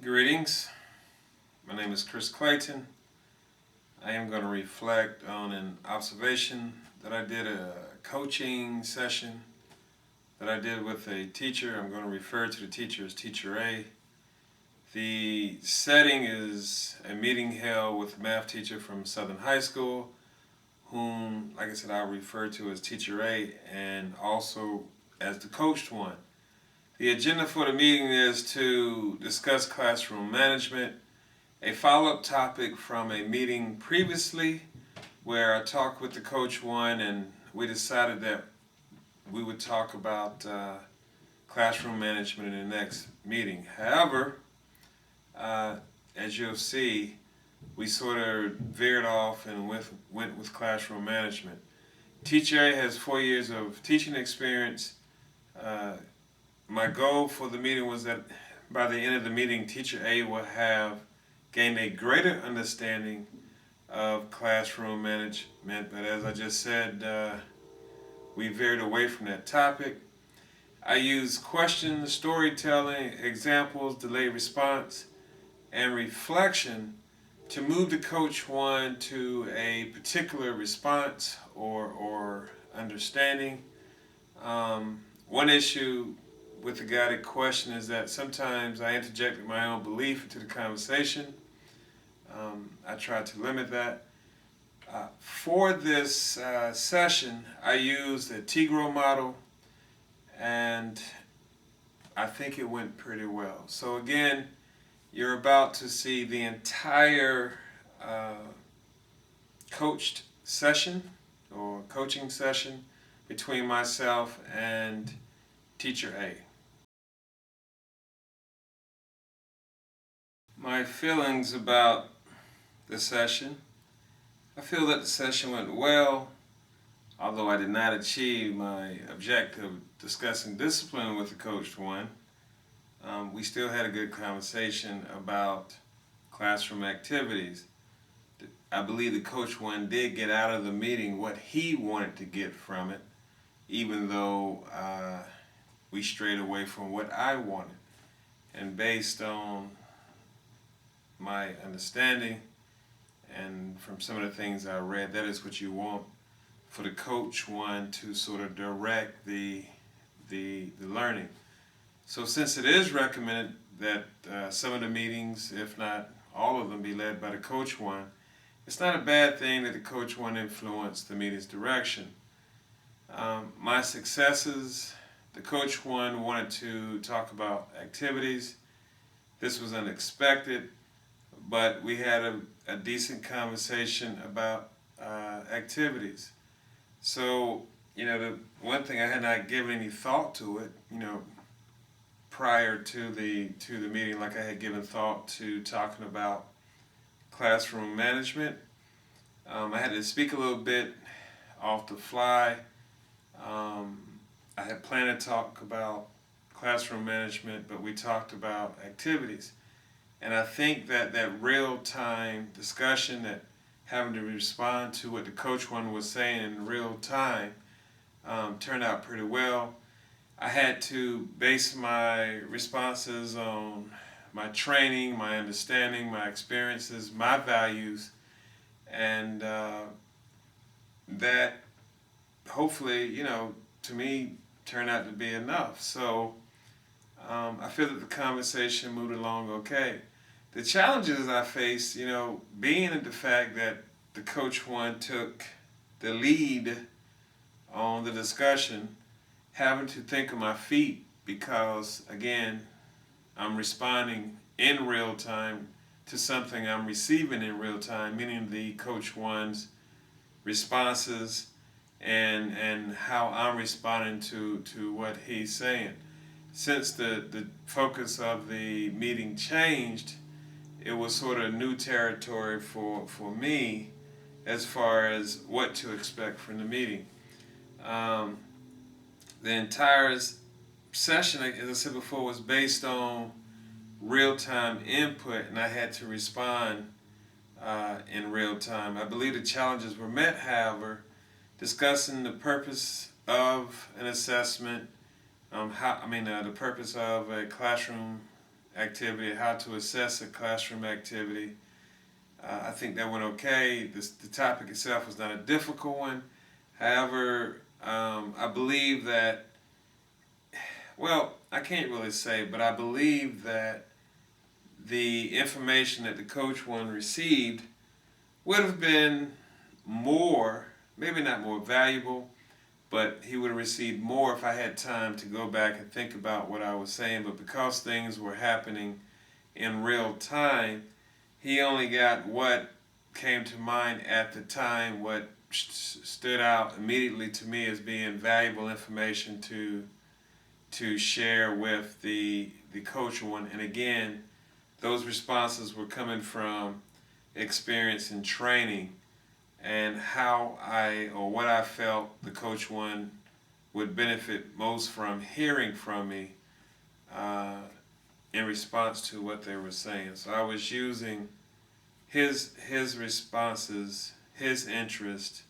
Greetings. My name is Chris Clayton. I am going to reflect on an observation that I did, a coaching session that I did with a teacher. I'm going to refer to the teacher as Teacher A. The setting is a meeting held with a math teacher from Southern High School, whom, like I said, I'll refer to as Teacher A and also as the coached one. The agenda for the meeting is to discuss classroom management, a follow-up topic from a meeting previously where I talked with the coach one and we decided that we would talk about classroom management in the next meeting. However, as you'll see, we sort of veered off and went with classroom management. Teacher A has 4 years of teaching experience. My goal for the meeting was that by the end of the meeting, Teacher A will have gained a greater understanding of classroom management, but as I just said, we veered away from that topic. I used questions, storytelling, examples, delayed response, and reflection to move the coach one to a particular response or understanding. One issue with the guided question is that sometimes I interjected my own belief into the conversation. I tried to limit that. For this session, I used the Tegro model, and I think it went pretty well. So again, you're about to see the entire coached session or coaching session between myself and Teacher A. My feelings about the session. I feel that the session went well, although I did not achieve my objective of discussing discipline with the coached one. We still had a good conversation about classroom activities. I believe the coach one did get out of the meeting what he wanted to get from it, even though we strayed away from what I wanted. And based on my understanding and from some of the things I read, that is what you want for the coach one to sort of direct the learning. So since it is recommended that some of the meetings, if not all of them, be led by the coach one, it's not a bad thing that the coach one influence the meeting's direction. My successes, the coach one wanted to talk about activities. This was unexpected, but we had a decent conversation about activities. So, the one thing I had not given any thought to it, prior to the meeting, like I had given thought to talking about classroom management. I had to speak a little bit off the fly. I had planned to talk about classroom management, but we talked about activities. And I think that real-time discussion, that having to respond to what the coach one was saying in real time, turned out pretty well. I had to base my responses on my training, my understanding, my experiences, my values, and that hopefully, to me, turned out to be enough. So I feel that the conversation moved along okay. The challenges I faced, being in the fact that the coach one took the lead on the discussion, having to think on my feet because, again, I'm responding in real time to something I'm receiving in real time, meaning the coach one's responses and how I'm responding to what he's saying. Since the focus of the meeting changed, it was sort of new territory for me as far as what to expect from the meeting. The entire session, as I said before, was based on real-time input, and I had to respond in real time. I believe the challenges were met, however, discussing the purpose of an assessment, the purpose of a classroom activity, how to assess a classroom activity. I think that went okay. The topic itself was not a difficult one. However, I believe that, well, I can't really say, but I believe that the information that the coach one received would have been more, maybe not more valuable, but he would have received more if I had time to go back and think about what I was saying. But because things were happening in real time, he only got what came to mind at the time, what stood out immediately to me as being valuable information to share with the coach one. And again, those responses were coming from experience and training, and how what I felt the coach one would benefit most from hearing from me in response to what they were saying. So I was using his responses, his interest.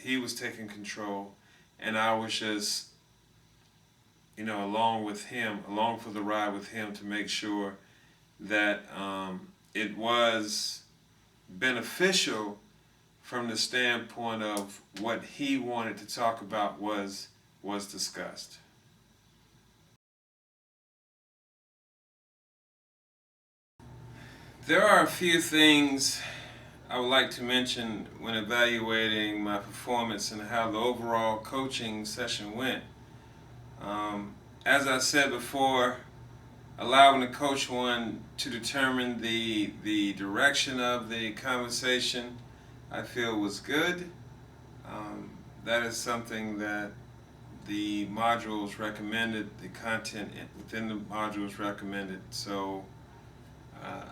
He was taking control, and I was just, along with him, along for the ride with him, to make sure that it was beneficial from the standpoint of what he wanted to talk about was discussed. There are a few things I would like to mention when evaluating my performance and how the overall coaching session went. As I said before, allowing the coach one to determine the direction of the conversation, I feel was good. That is something that the modules recommended, the content within the modules recommended. So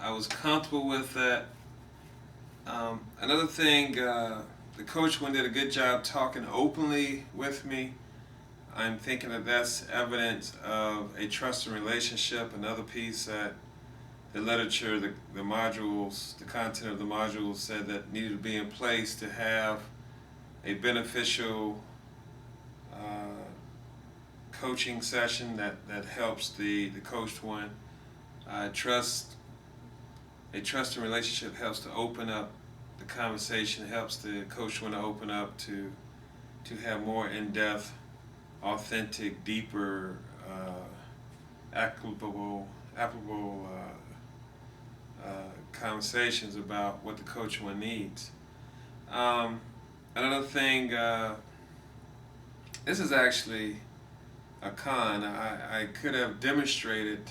I was comfortable with that. Another thing, the coach one did a good job talking openly with me. I'm thinking that that's evidence of a trusting relationship. Another piece that the literature, the modules, the content of the modules said that needed to be in place to have a beneficial coaching session that helps the coached one. A trusting relationship helps to open up the conversation, helps the coached one to open up to have more in-depth, authentic, deeper, applicable conversations about what the coach one needs. Another thing, this is actually a con. I could have demonstrated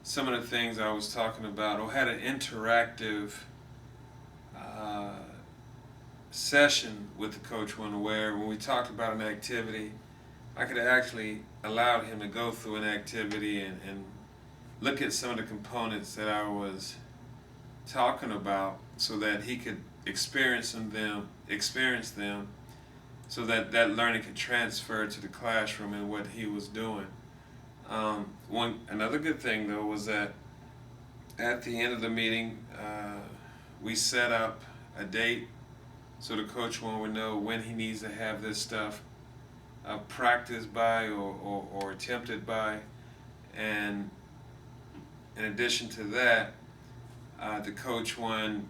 some of the things I was talking about, or had an interactive session with the coach one, where when we talked about an activity, I could have actually allowed him to go through an activity and look at some of the components that I was talking about, so that he could experience them, so that learning could transfer to the classroom and what he was doing. Another good thing though was that at the end of the meeting, we set up a date so the coach one would know when he needs to have this stuff practiced by or attempted by. And in addition to that, the coach one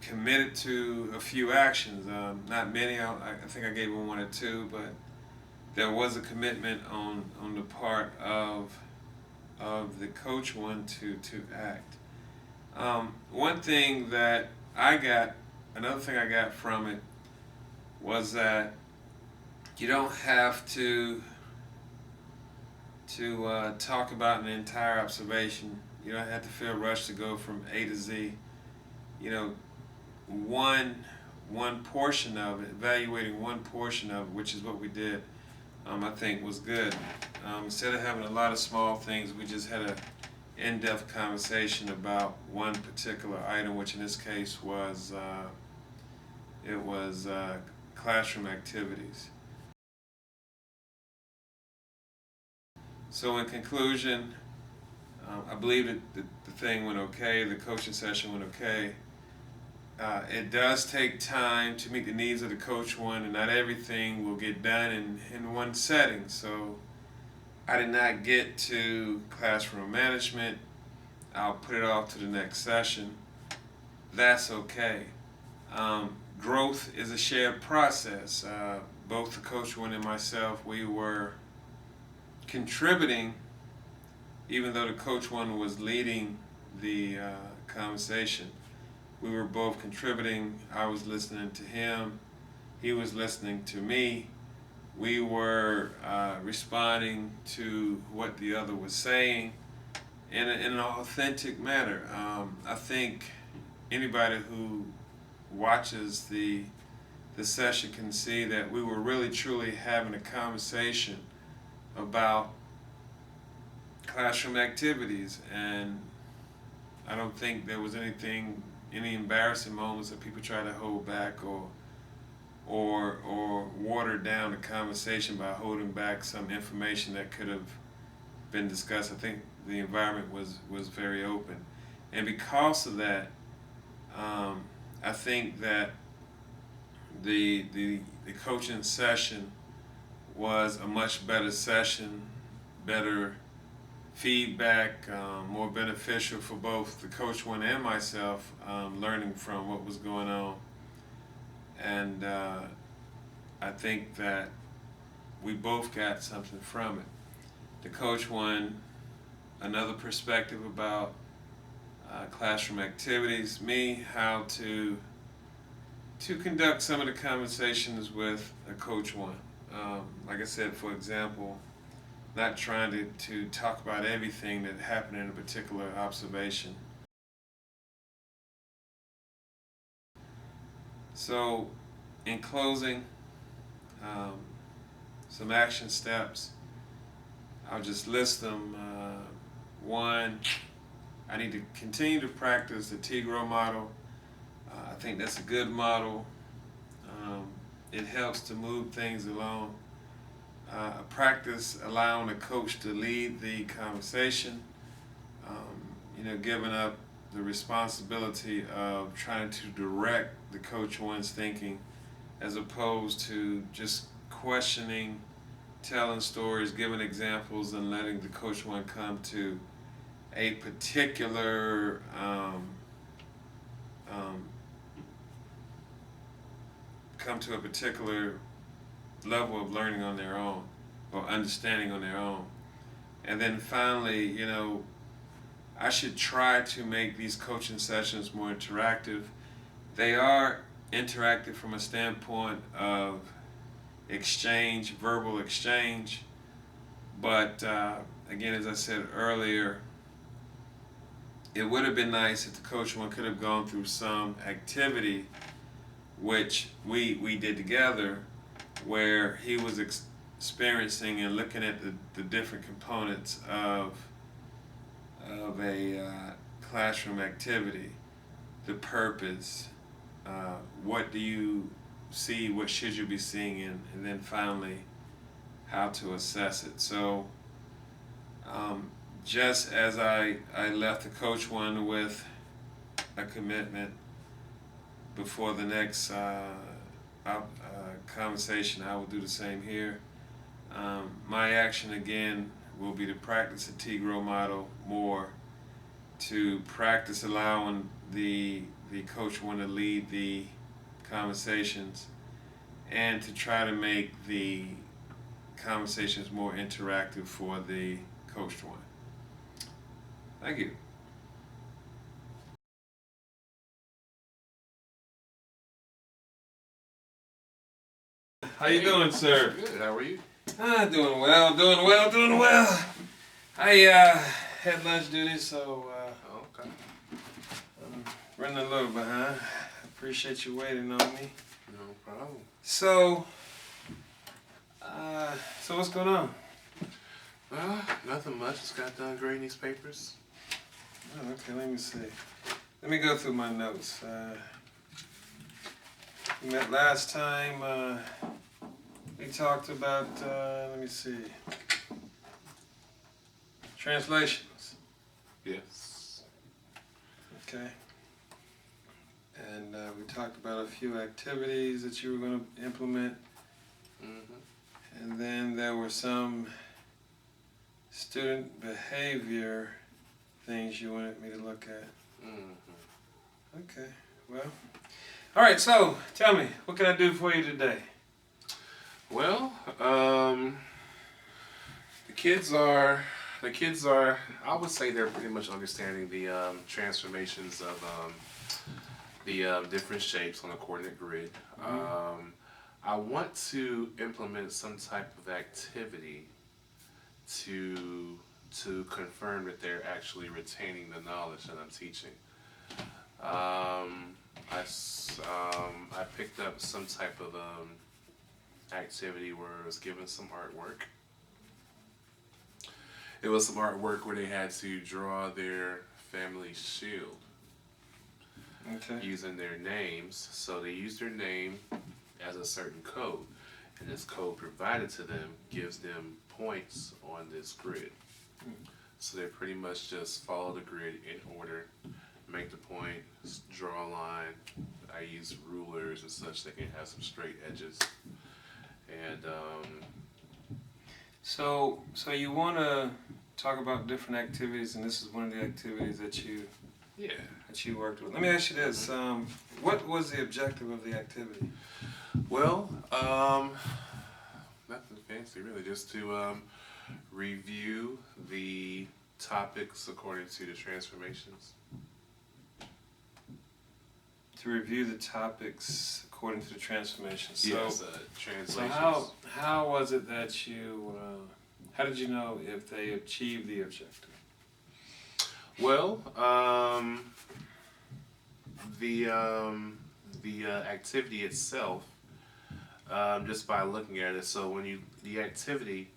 committed to a few actions. Not many, I think I gave him one or two, but there was a commitment on the part of the coach one to act. Another thing I got from it was that you don't have to talk about an entire observation. You don't have to feel rushed to go from A to Z. One portion of it, evaluating one portion of it, which is what we did, I think was good. Instead of having a lot of small things, we just had an in-depth conversation about one particular item, which in this case was classroom activities. So in conclusion, I believe that the thing went okay, the coaching session went okay. It does take time to meet the needs of the coach one, and not everything will get done in one setting. So I did not get to classroom management. I'll put it off to the next session. That's okay. Growth is a shared process. Both the coach one and myself, we were contributing, even though the coach one was leading the conversation. We were both contributing. I was listening to him. He was listening to me. We were responding to what the other was saying in an authentic manner. I think anybody who watches the session can see that we were really truly having a conversation about classroom activities, and I don't think there was any embarrassing moments that people try to hold back or water down the conversation by holding back some information that could have been discussed. I think the environment was very open, and because of that, I think that the coaching session was a much better session, better feedback, more beneficial for both the coach one and myself, learning from what was going on. And I think that we both got something from it. The coach one, another perspective about classroom activities, me, how to conduct some of the conversations with a coach one. Like I said, for example, not trying to talk about everything that happened in a particular observation. So, in closing, some action steps, I'll just list them. One, I need to continue to practice the T-GROW model. I think that's a good model. It helps to move things along. Practice allowing the coach to lead the conversation, giving up the responsibility of trying to direct the coach one's thinking as opposed to just questioning, telling stories, giving examples, and letting the coach one come to a particular level of learning on their own or understanding on their own. And then finally, I should try to make these coaching sessions more interactive. They are interactive from a standpoint of exchange, verbal exchange, but again, as I said earlier, it would have been nice if the coach one could have gone through some activity which we did together, where he was experiencing and looking at the different components of a classroom activity, the purpose, what do you see, what should you be seeing, and then finally how to assess it. So just as I left the coach one with a commitment before the next conversation, I will do the same here. My action again will be to practice the T-GROW model more, to practice allowing the coach one to lead the conversations, and to try to make the conversations more interactive for the coached one. Thank you. How you doing, sir? Good. How are you? Doing well, doing well. I had lunch duty, so Okay. I'm running a little behind. Appreciate you waiting on me. No problem. So what's going on? Nothing much. Just got done grading these papers. Oh, okay, let me see. Let me go through my notes. We met last time. We talked about, let me see, translations. Yes. Okay. And we talked about a few activities that you were going to implement. Mm-hmm. And then there were some student behavior things you wanted me to look at. Okay, well. All right, so tell me, what can I do for you today? Well, the kids are, I would say they're pretty much understanding the transformations of the different shapes on a coordinate grid. I want to implement some type of activity to confirm that they're actually retaining the knowledge that I'm teaching. I picked up some type of activity where it was given some artwork. It was some artwork where they had to draw their family shield using their names. So they use their name as a certain code, and this code provided to them gives them points on this grid. So they pretty much just follow the grid in order, make the point, draw a line. I use rulers and such that can have some straight edges. And So you want to talk about different activities, and this is one of the activities that you worked with. Let me ask you this: what was the objective of the activity? well, nothing fancy really, just to review the topics according to the transformations. To review the topics according to the transformation. So, Yes, so translations. how was it that you? How did you know if they achieved the objective? Well, the activity itself, just by looking at it. So when the activity,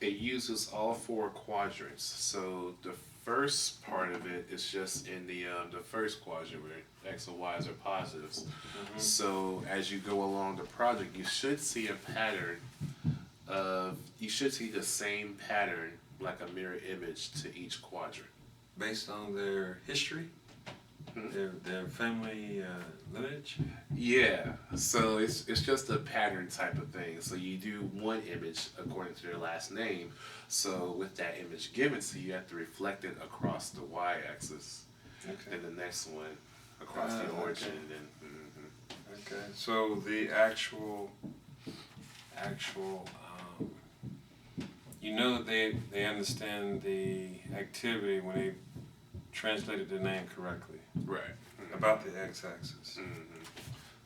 it uses all four quadrants. So the first part of it is just in the first quadrant where X and Y's are positives. So as you go along the project, you should see a pattern you should see the same pattern like a mirror image to each quadrant. Based on their history, their family lineage. Yeah, so it's just a pattern type of thing. So you do one image according to their last name. So with that image given to you, you have to reflect it across the y-axis, and the next one across the origin. Okay. And then, Okay, so the actual, you know that they understand the activity when they translated the name correctly right. about the x-axis.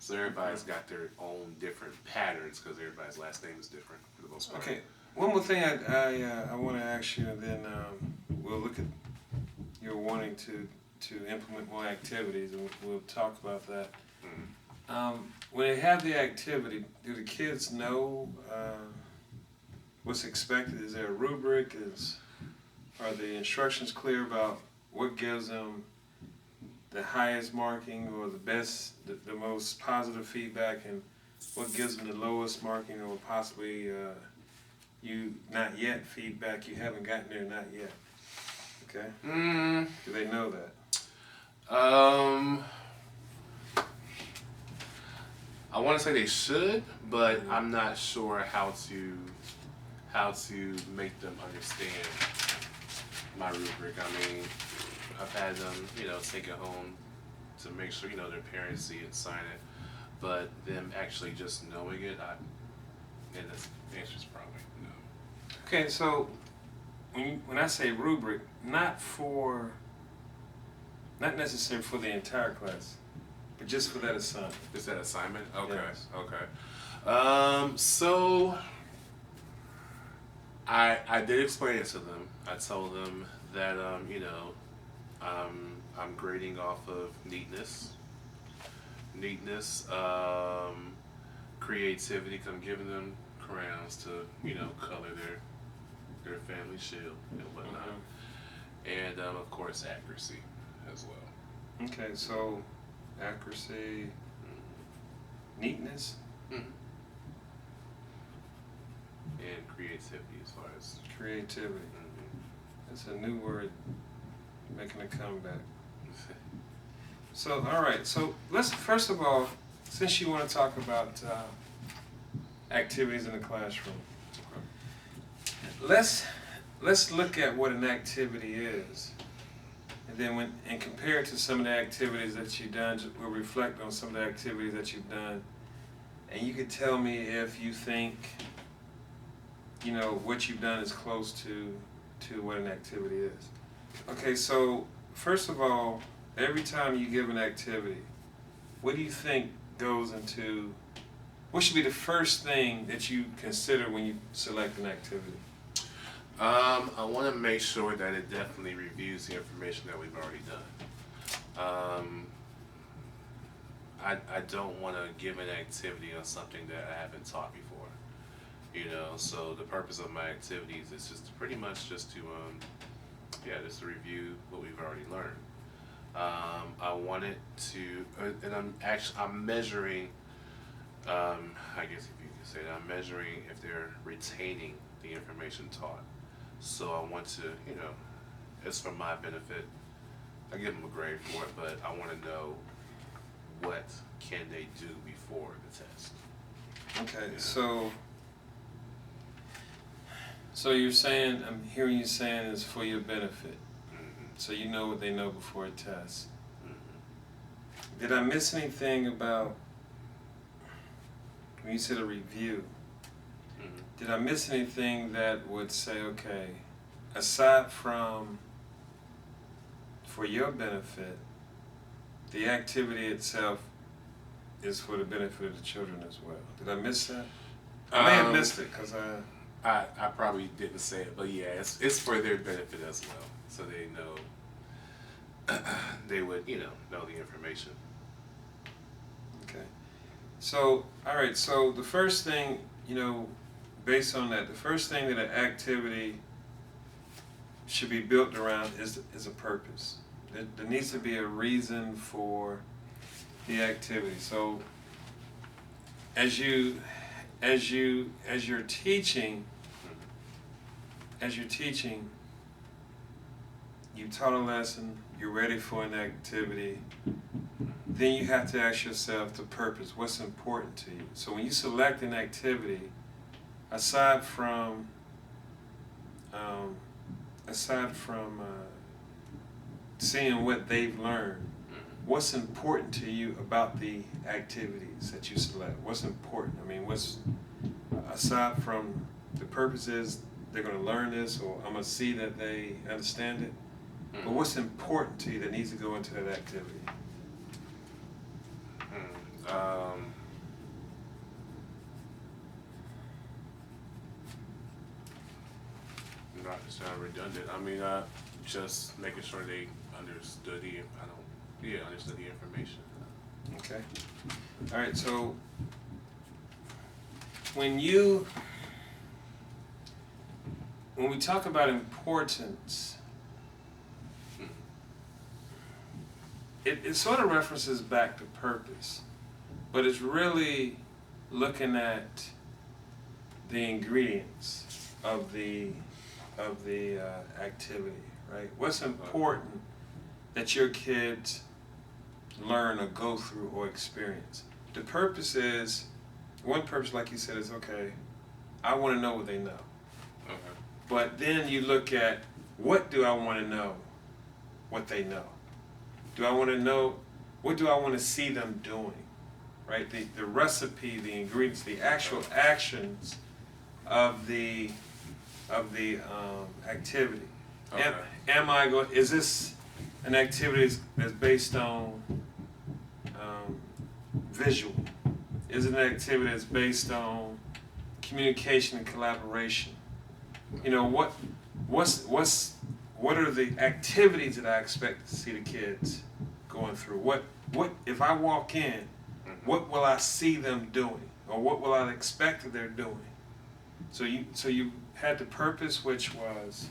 So everybody's got their own different patterns because everybody's last name is different for the most part. Okay, one more thing I want to ask you, and then we'll look at your wanting to implement more activities, and we'll talk about that. When they have the activity, do the kids know what's expected? Is there a rubric? Are the instructions clear about what gives them the highest marking or the best, the most positive feedback, and what gives them the lowest marking or possibly you not yet feedback, you haven't gotten there not yet? Okay? Do they know that? I want to say they should, but I'm not sure how to make them understand my rubric. I mean, I've had them, take it home to make sure, their parents see it, sign it, but them actually just knowing it, and the answer is probably no. Okay, so when I say rubric, not necessarily for the entire class, but just for that assignment. Is that assignment? Okay, Yes. okay. So I did explain it to them. I told them that I'm grading off of neatness, creativity. 'Cause I'm giving them crayons to color their family shield and whatnot, and of course accuracy as well. Okay, so accuracy, neatness, And creativity as far as creativity. That's a new word making a comeback. So, all right. So let's first of all, since you want to talk about activities in the classroom, let's let's look at what an activity is. And then and compare it to some of the activities that you've done, we'll reflect on some of the activities that you've done. And you could tell me if you think, what you've done is close to what an activity is. Okay, so first of all, every time you give an activity, what do you think goes into, what should be the first thing that you consider when you select an activity? I want to make sure that it definitely reviews the information that we've already done. I don't want to give an activity on something that I haven't taught before. So the purpose of my activities is just pretty much just to just to review what we've already learned. I want it to, and I'm measuring. I guess if you could say that, I'm measuring if they're retaining the information taught. So I want to, it's for my benefit. I give them a grade for it, but I want to know what can they do before the test. Okay, so you're saying, I'm hearing you saying it's for your benefit. Mm-hmm. So you know what they know before a test. Mm-hmm. Did I miss anything about, when you said a review, Mm-hmm. did I miss anything that would say, okay, aside from for your benefit, the activity itself is for the benefit of the children as well? Did I miss that? I may have missed it because I probably didn't say it, but yeah, it's for their benefit as well, so they know they would know the information. Okay. So all right. So the first thing based on that, the first thing that an activity should be built around is a purpose. There needs to be a reason for the activity. So as you're teaching, you taught a lesson, you're ready for an activity, then you have to ask yourself the purpose, what's important to you. So when you select an activity, aside from seeing what they've learned, what's important to you about the activities that you select? What's important? I mean, what's, aside from the purpose is they're going to learn this, or I'm going to see that they understand it, but what's important to you that needs to go into that activity? Not to sound redundant. I mean, just making sure they understood understood the information. Okay. All right. So when we talk about importance, it sort of references back to purpose, but it's really looking at the ingredients of the activity, right? What's important that your kids learn or go through or experience? The purpose is, one purpose, like you said, is okay, I want to know what they know. Okay. But then you look at, what do I want to know what they know? Do I want to know, what do I want to see them doing? Right? The recipe, the ingredients, the actual actions of the activity. Okay. Am I going, is this an activity that's based on visual? Is it an activity that's based on communication and collaboration? What are the activities that I expect to see the kids going through? What if I walk in, what will I see them doing, or what will I expect that they're doing? So you had the purpose, which was,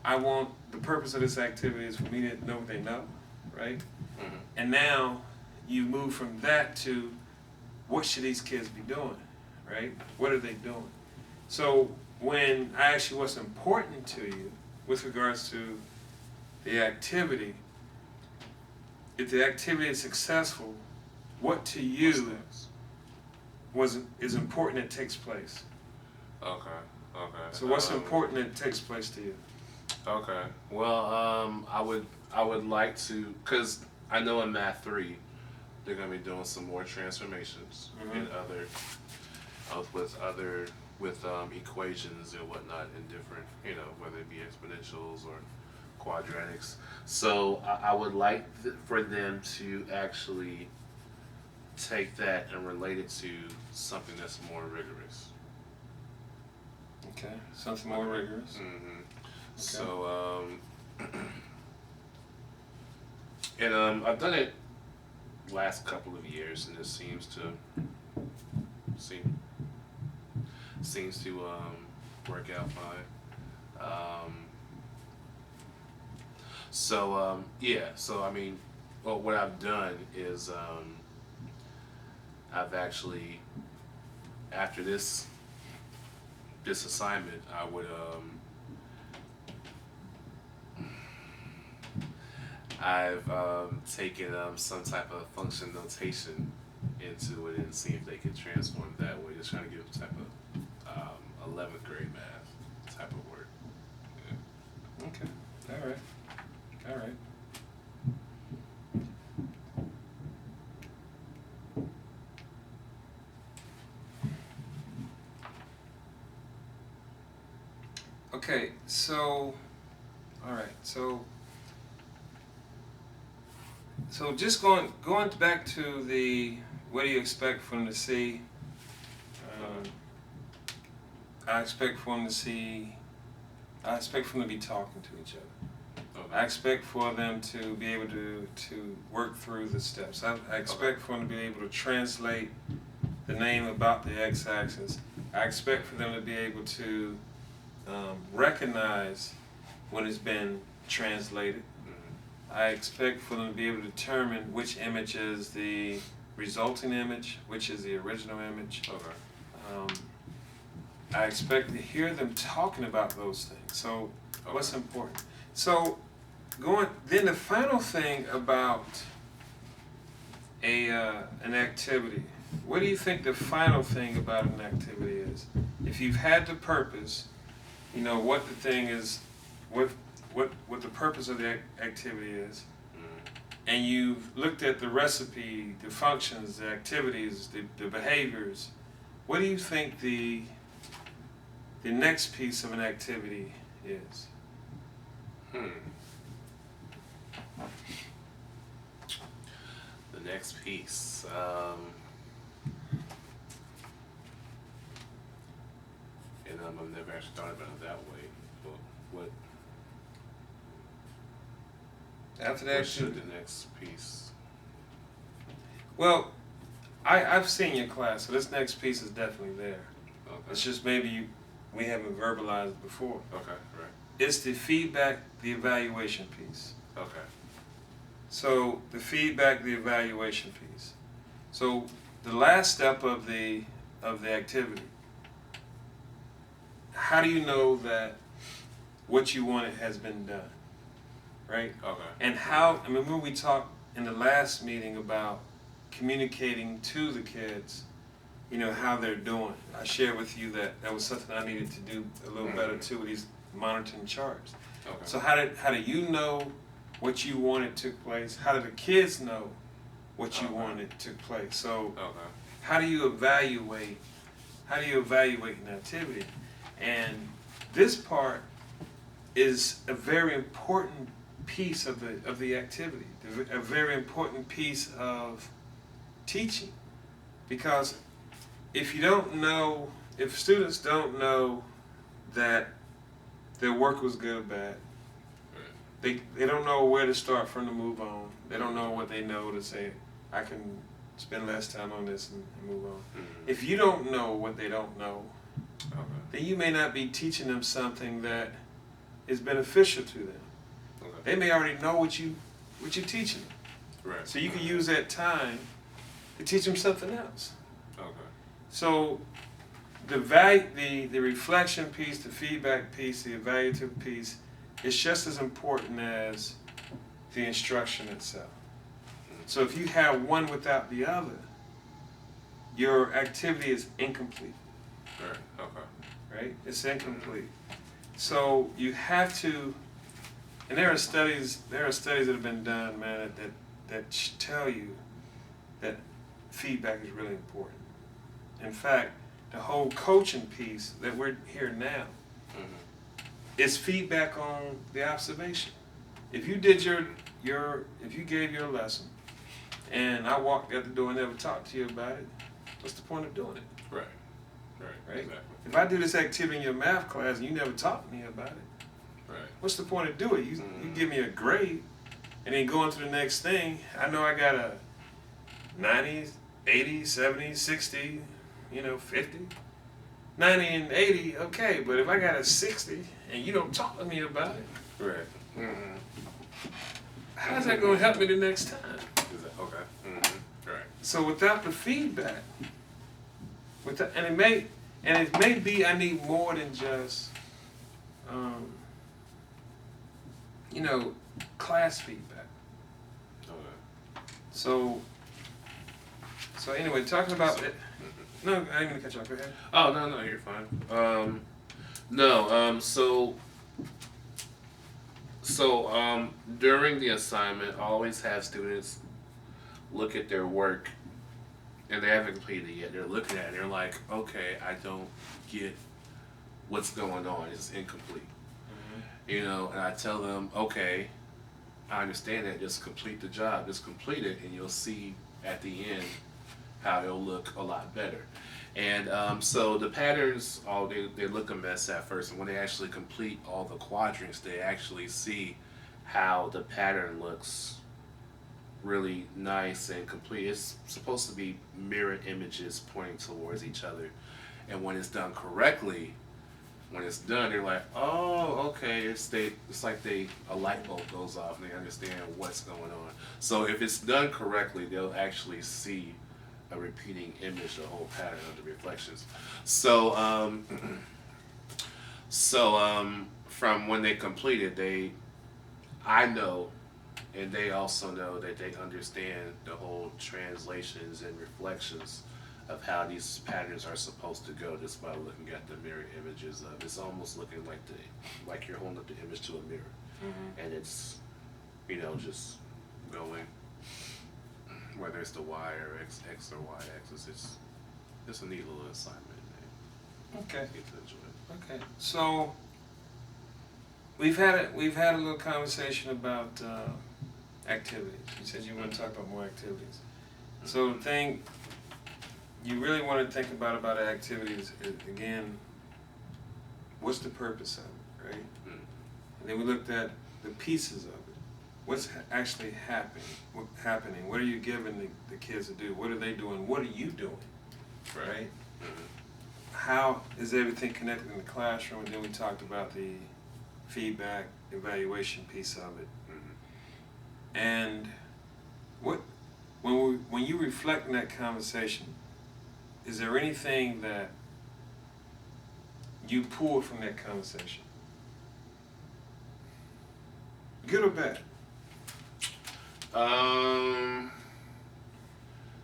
the purpose of this activity is for me to know what they know, right? Mm-hmm. And now you move from that to, what should these kids be doing, right? What are they doing? So when I ask you what's important to you with regards to the activity, if the activity is successful, what to you is important that takes place? Okay. Okay. So what's important that takes place to you? Okay. Well, I would like to, cause I know in Math 3 they're gonna be doing some more transformations in other, with equations and whatnot in different, whether it be exponentials or quadratics. So I would like for them to actually take that and relate it to something that's more rigorous. Okay, something more rigorous. So, and I've done it last couple of years, and it seem, seems to work out fine. Yeah. So I mean, well, what I've done is I've actually, after this assignment, I would I've taken some type of function notation into it and see if they can transform it that way. Just trying to give them type of 11th grade math type of work. Yeah. Okay. All right. All right. Okay, so, all right, so just going back to the what do you expect from the C? I expect for them to be talking to each other. Okay. I expect for them to be able to work through the steps. I expect for them to be able to translate the name about the x-axis. I expect for them to be able to recognize when it's been translated. I expect for them to be able to determine which image is the resulting image, which is the original image. Okay. I expect to hear them talking about those things. So what's important? So then the final thing about an activity. What do you think the final thing about an activity is? If you've had the purpose, you know what the thing is, what the purpose of the activity is, and you've looked at the recipe, the functions, the activities, the behaviors. What do you think the next piece of an activity is? The next piece. And I've never actually thought about it that way. But After that, what should the next piece? Well, I've seen your class, so this next piece is definitely there. Okay. It's just maybe we haven't verbalized it before. Okay, right. It's the feedback, the evaluation piece. Okay. So the feedback, the evaluation piece. So the last step of the activity. How do you know that what you wanted has been done? Right? Okay. And how, I mean, when we talked in the last meeting about communicating to the kids, you know, how they're doing. I shared with you that was something I needed to do a little better too with these monitoring charts. Okay. So how did you know what you wanted took place? How did the kids know what you wanted took place? So how do you evaluate an activity? And this part is a very important piece of the activity, a very important piece of teaching, because if students don't know that their work was good or bad, they don't know where to start from to move on. They don't know what they know to say, I can spend less time on this and move on. If you don't know what they don't know, then you may not be teaching them something that is beneficial to them. They may already know what you're teaching them. Right. So you can use that time to teach them something else. Okay. So the reflection piece, the feedback piece, the evaluative piece, is just as important as the instruction itself. So if you have one without the other, your activity is incomplete. Right. Okay. right? It's incomplete. So you have to, and there are studies that have been done, man, that tell you that feedback is really important. In fact, the whole coaching piece that we're here now is feedback on the observation. If you did if you gave your lesson, and I walked out the door and never talked to you about it, what's the point of doing it? Right. Right? Exactly. If I do this activity in your math class and you never talk to me about it, Right. what's the point of doing it? You give me a grade, and then going to the next thing, I know I got a 90, 80, 70, 60, 50. 90 and 80, okay, but if I got a 60 and you don't talk to me about it, Right. how's that going to help me the next time? Okay. Right. So without the feedback, and it may be I need more than just, class feedback. Okay. So anyway, talking about it. No, I didn't mean to cut you off. Go ahead. Oh, no, you're fine. So during the assignment, I always have students look at their work, and they haven't completed it yet. They're looking at it, and they're like, okay, I don't get what's going on. It's incomplete. And I tell them, okay, I understand that. Just complete the job. Just complete it, and you'll see at the end how it'll look a lot better. And so the patterns, they look a mess at first, and when they actually complete all the quadrants, they actually see how the pattern looks really nice and complete. It's supposed to be mirror images pointing towards each other, and when it's done correctly, when it's done, they're like, oh, okay. It's like a light bulb goes off, and they understand what's going on. So if it's done correctly, they'll actually see a repeating image, the whole pattern of the reflections. So, from when they complete it, I know, and they also know that they understand the whole translations and reflections of how these patterns are supposed to go just by looking at the mirror images of. It's almost looking like you're holding up the image to a mirror, and it's just going. Whether it's the Y or X or Y axis, it's a neat little assignment. Okay. Get to enjoy it. Okay. So we've had a little conversation about activities. You said you want to talk about more activities. So the thing you really want to think about activities is, again, what's the purpose of it, right? And then we looked at the pieces of it. What's actually happening? What are you giving the kids to do? What are they doing? What are you doing? Right? How is everything connected in the classroom? And then we talked about the feedback, evaluation piece of it. And when you reflect on that conversation, is there anything that you pulled from that conversation? Good or bad?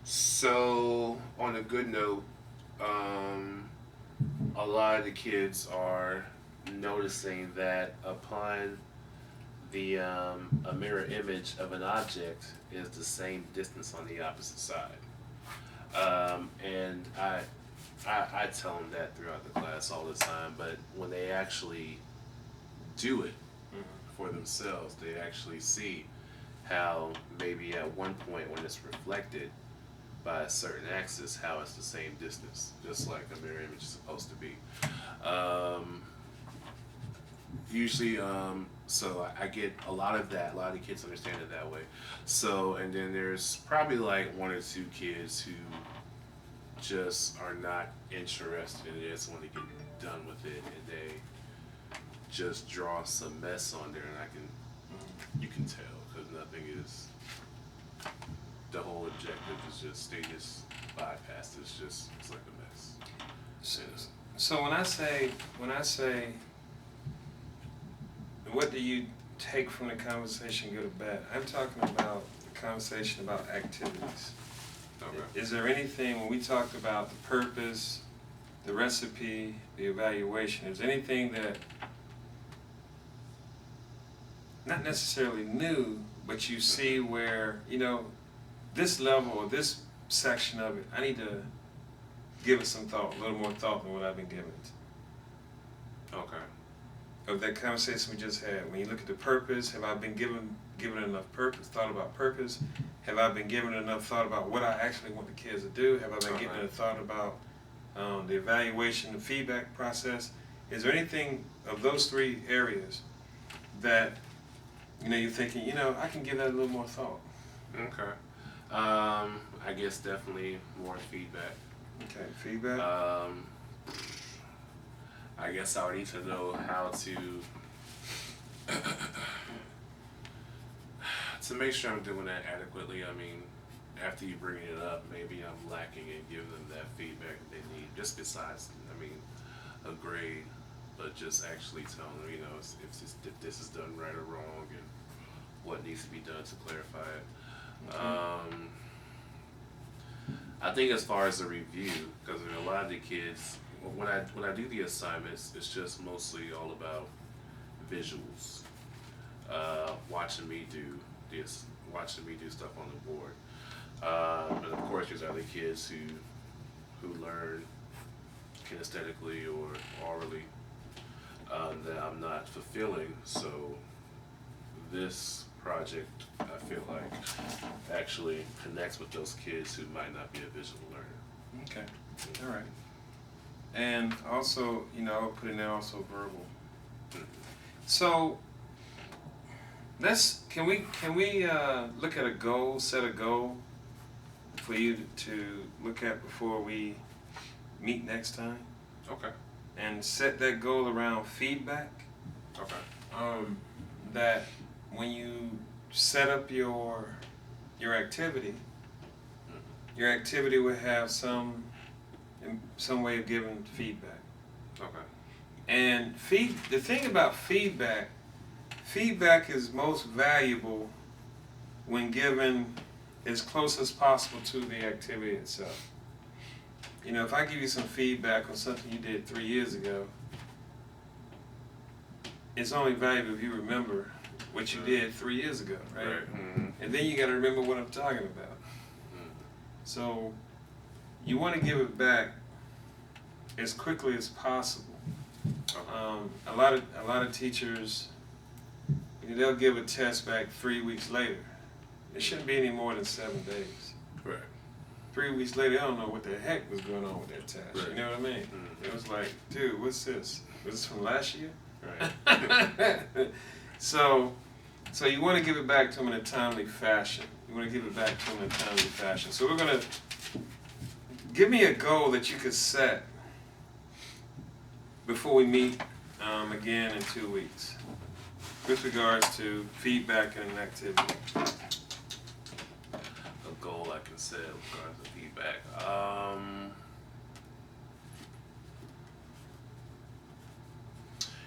So on a good note, a lot of the kids are noticing that upon the a mirror image of an object is the same distance on the opposite side, and I tell them that throughout the class all the time. But when they actually do it for themselves, they actually see how maybe at one point when it's reflected by a certain axis, how it's the same distance, just like a mirror image is supposed to be. Usually, so I get a lot of that. A lot of the kids understand it that way. So, and then there's probably like one or two kids who just are not interested in it. They just want to get done with it, and they just draw some mess on there, and you can tell because nothing is. The whole objective is just they just bypass. It's like a mess. So when I say, what do you take from the conversation, good or bad? I'm talking about the conversation about activities. Okay. Is there anything when we talked about the purpose, the recipe, the evaluation, is anything that not necessarily new, but you see where, you know, this level or this section of it, I need to give it some thought, a little more thought than what I've been giving it. Okay. Of that conversation we just had, when you look at the purpose, have I been given enough purpose, thought about purpose? Have I been given enough thought about what I actually want the kids to do? Have I been given a thought about the evaluation, the feedback process? Is there anything of those three areas that, you know, you're thinking, you know, I can give that a little more thought? Okay. I guess definitely more feedback. Okay, feedback. I guess I would need to know how to make sure I'm doing that adequately. I mean, after you bring it up, maybe I'm lacking in giving them that feedback they need. Just besides, I mean, a grade, but just actually telling them, you know, if this is done right or wrong, and what needs to be done to clarify it. Okay. I think as far as the review, because a lot of the kids, when I do the assignments, it's just mostly all about visuals, watching me do this, watching me do stuff on the board. And of course, there's other kids who learn kinesthetically or orally that I'm not fulfilling. So this project, I feel like, actually connects with those kids who might not be a visual learner. Okay. All right. And also, you know, I'll put in there also verbal. So can we look at a goal, set a goal for you to look at before we meet next time? Okay. And set that goal around feedback. Okay. That when you set up your activity, your activity will have some way of giving feedback. Okay. And the thing about feedback is most valuable when given as close as possible to the activity itself. You know, if I give you some feedback on something you did 3 years ago, it's only valuable if you remember what you did 3 years ago, right? Mm-hmm. And then you got to remember what I'm talking about. So you want to give it back as quickly as possible. A lot of teachers, you know, they'll give a test back 3 weeks later. It shouldn't be any more than 7 days. Right. 3 weeks later, I don't know what the heck was going on with that test. Right. You know what I mean? Mm-hmm. It was like, dude, what's this? Was this from last year? Right. So you want to give it back to them in a timely fashion. You want to give it back to them in a timely fashion. So we're going to give me a goal that you could set before we meet again in 2 weeks with regards to feedback and an activity. A goal I can set with regards to feedback.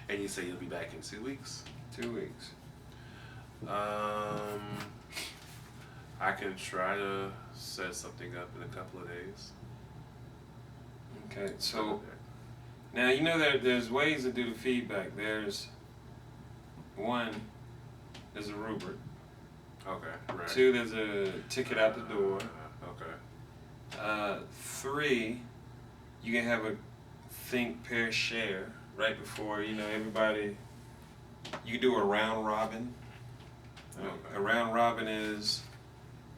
And you say you'll be back in 2 weeks? 2 weeks. I can try to set something up in a couple of days. Okay, so now you know there's ways to do the feedback. There's a rubric. Okay, right. 2, there's a ticket out the door. Okay. 3, you can have a think, pair, share right before, you know, everybody. You can do a round robin. Okay. A round robin is,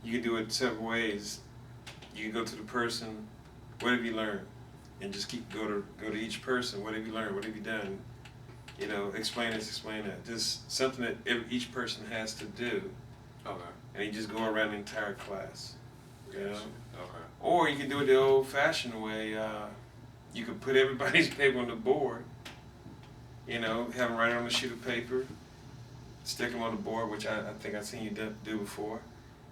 you can do it several ways. You can go to the person, what have you learned? And just go to each person, what have you learned? What have you done? You know, explain this, explain that. Just something that each person has to do. Okay. And you just go around the entire class. You know? Okay. Or you can do it the old-fashioned way. You could put everybody's paper on the board. You know, have them write it on a sheet of paper, stick them on the board, which I think I've seen you do before,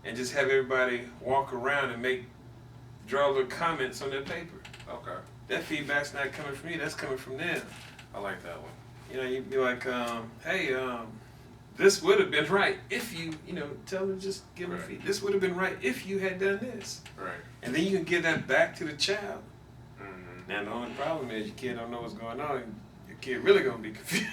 and just have everybody walk around and draw little comments on their paper. Okay. That feedback's not coming from you, that's coming from them. I like that one. You know, you'd be like, hey, this would have been right if you tell them, just give them Right. feedback. This would have been right if you had done this. Right. And then you can give that back to the child. Mm-hmm. Now the only problem is your kid don't know what's going on. Your kid really gonna be confused.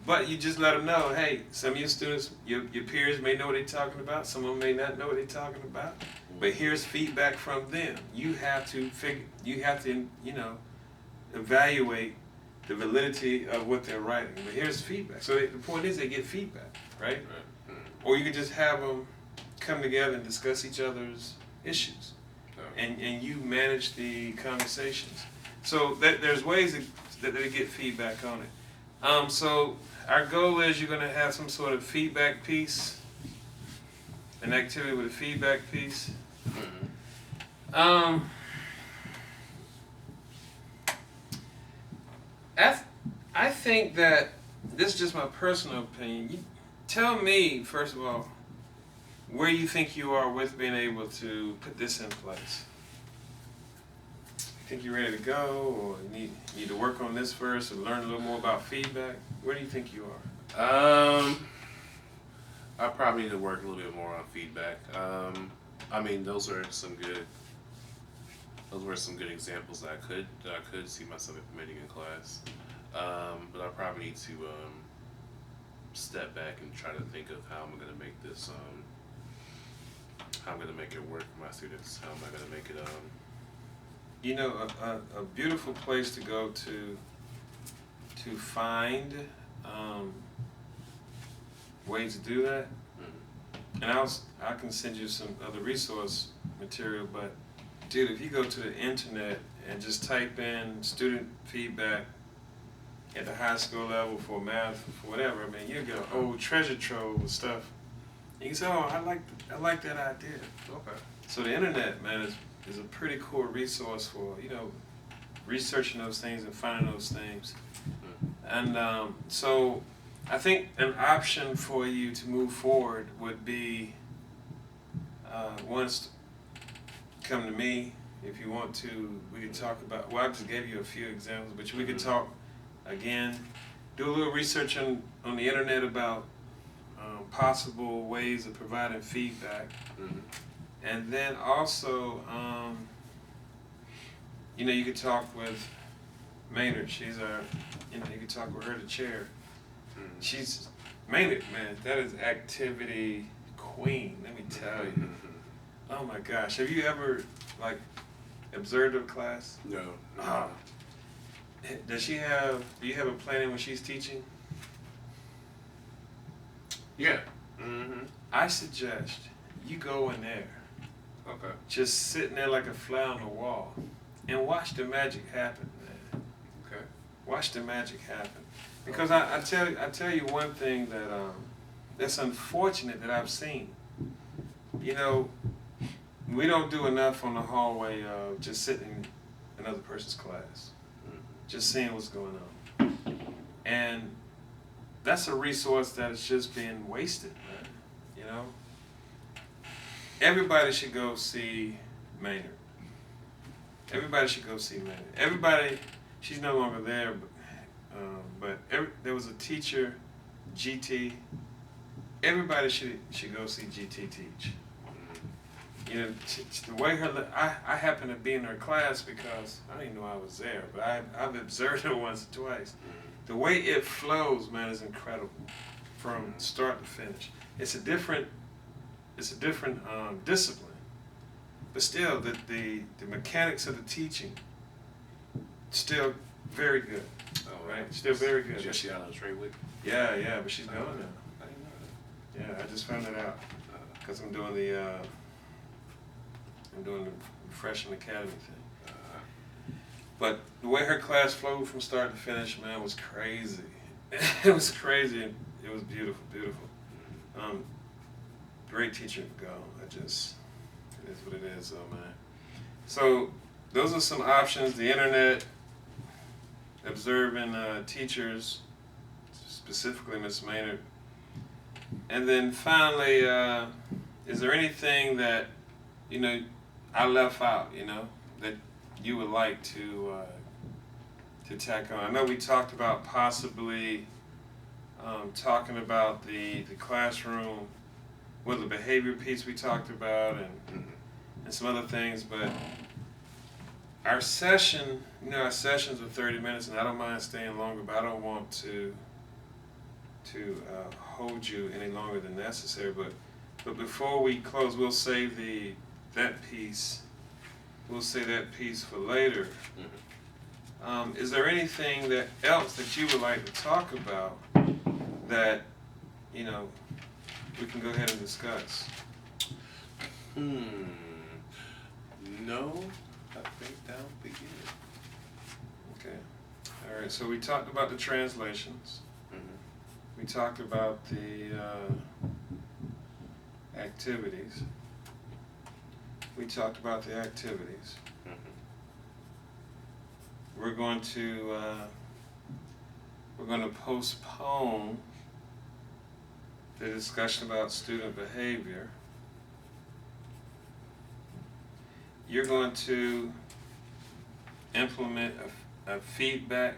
But you just let them know, hey, some of your students, your peers may know what they're talking about. Some of them may not know what they're talking about. But here's feedback from them. You have to evaluate the validity of what they're writing. But here's feedback. So the point is they get feedback, right? Or you can just have them come together and discuss each other's issues. And you manage the conversations. So there's ways that they get feedback on it. So our goal is you're going to have some sort of feedback piece, an activity with a feedback piece. I think that this is just my personal opinion. You tell me, first of all, where you think you are with being able to put this in place. You think you're ready to go, or need to work on this first, or learn a little more about feedback? Where do you think you are? I probably need to work a little bit more on feedback. I mean, those were some good examples that I could see myself implementing in class. But I probably need to step back and try to think of how I'm going to make this, how I'm going to make it work for my students. How am I going to make it? You know, a beautiful place to go to find ways to do that. And I can send you some other resource material, but dude, if you go to the internet and just type in student feedback at the high school level for math, for whatever, I mean, you'll get a whole treasure trove of stuff. You can say, oh, I like that idea. Okay. So the internet, man, is a pretty cool resource for, researching those things and finding those things. And so I think an option for you to move forward would be once come to me if you want to. We could talk about, well, I just gave you a few examples, but we could talk again, do a little research on the internet about possible ways of providing feedback. And then also, you could talk with Maynard. She's you could talk with her, the chair. She's, Maynard, man, that is activity queen, let me tell you. Oh my gosh, have you ever, observed her class? No. Do you have a plan when she's teaching? Yeah. I suggest you go in there, Okay. just sitting there like a fly on the wall, and watch the magic happen, man. Okay. Watch the magic happen. Because I tell you one thing that's unfortunate that I've seen. We don't do enough on the hallway of just sitting in another person's class, just seeing what's going on. And that's a resource that is just being wasted, man. Everybody should go see Maynard. Everybody should go see Maynard. Everybody, she's no longer there, but there was a teacher, GT. Everybody should go see GT teach. The way I happen to be in her class because I didn't know I was there, but I've observed her once or twice. The way it flows, man, is incredible from start to finish. It's a different discipline, but still the mechanics of the teaching still very good. Oh, right, still very good. Is she out on Trey Wick? Yeah, but she's gone now. I didn't know that. Yeah, I just found it out because I'm doing the freshman academy thing. But the way her class flowed from start to finish, man, was crazy. It was crazy. It was beautiful, beautiful. Great teacher to go. It is what it is, though, man. So those are some options. The internet, observing teachers, specifically Miss Maynard. And then finally, is there anything that, I left out, that you would like to tack on? I know we talked about possibly talking about the classroom, the behavior piece we talked about, and some other things, but our session, our sessions are 30 minutes, and I don't mind staying longer, but I don't want to hold you any longer than necessary. But before we close, we'll save that piece. We'll save that piece for later. Is there anything else that you would like to talk about that we can go ahead and discuss? No, I think that'll be it. Okay. All right. So we talked about the translations. We talked about the activities. We talked about the activities. We're going to postpone the discussion about student behavior. You're going to implement a feedback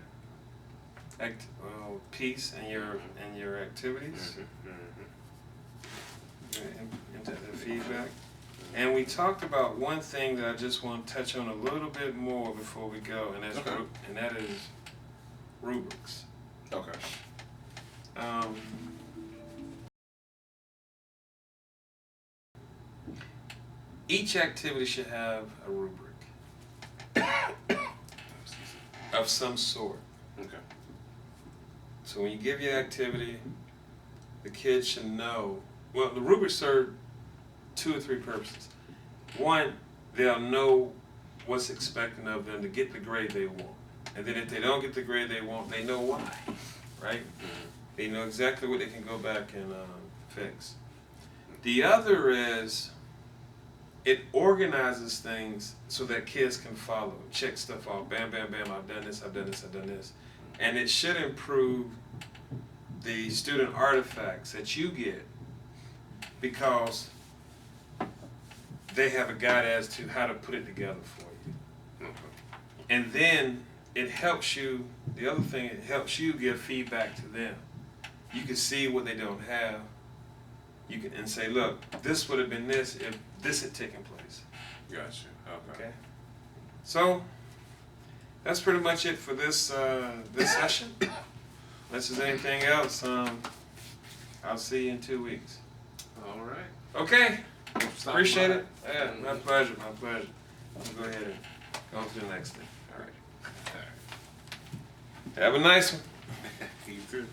piece in your activities. Into the feedback. And we talked about one thing that I just want to touch on a little bit more before we go, and that is rubrics. Okay. Each activity should have a rubric of some sort. Okay. So when you give your activity, the kids should know. Well, the rubrics serve 2 or 3 purposes. One, they'll know what's expected of them to get the grade they want. And then if they don't get the grade they want, they know why, right? They know exactly what they can go back and fix. The other is it organizes things so that kids can follow, check stuff off. Bam, bam, bam, I've done this, I've done this, I've done this. And it should improve the student artifacts that you get because they have a guide as to how to put it together for you. And then it helps you, the other thing, it helps you give feedback to them. You can see what they don't have. You can and say, look, this would have been this if this had taken place. Gotcha. Okay. So that's pretty much it for this session. Unless there's anything else, I'll see you in 2 weeks. All right. Okay. Stop Appreciate by. it. Yeah, my pleasure. My pleasure. I'll go ahead and go on to the next thing. All right. Have a nice one. You too.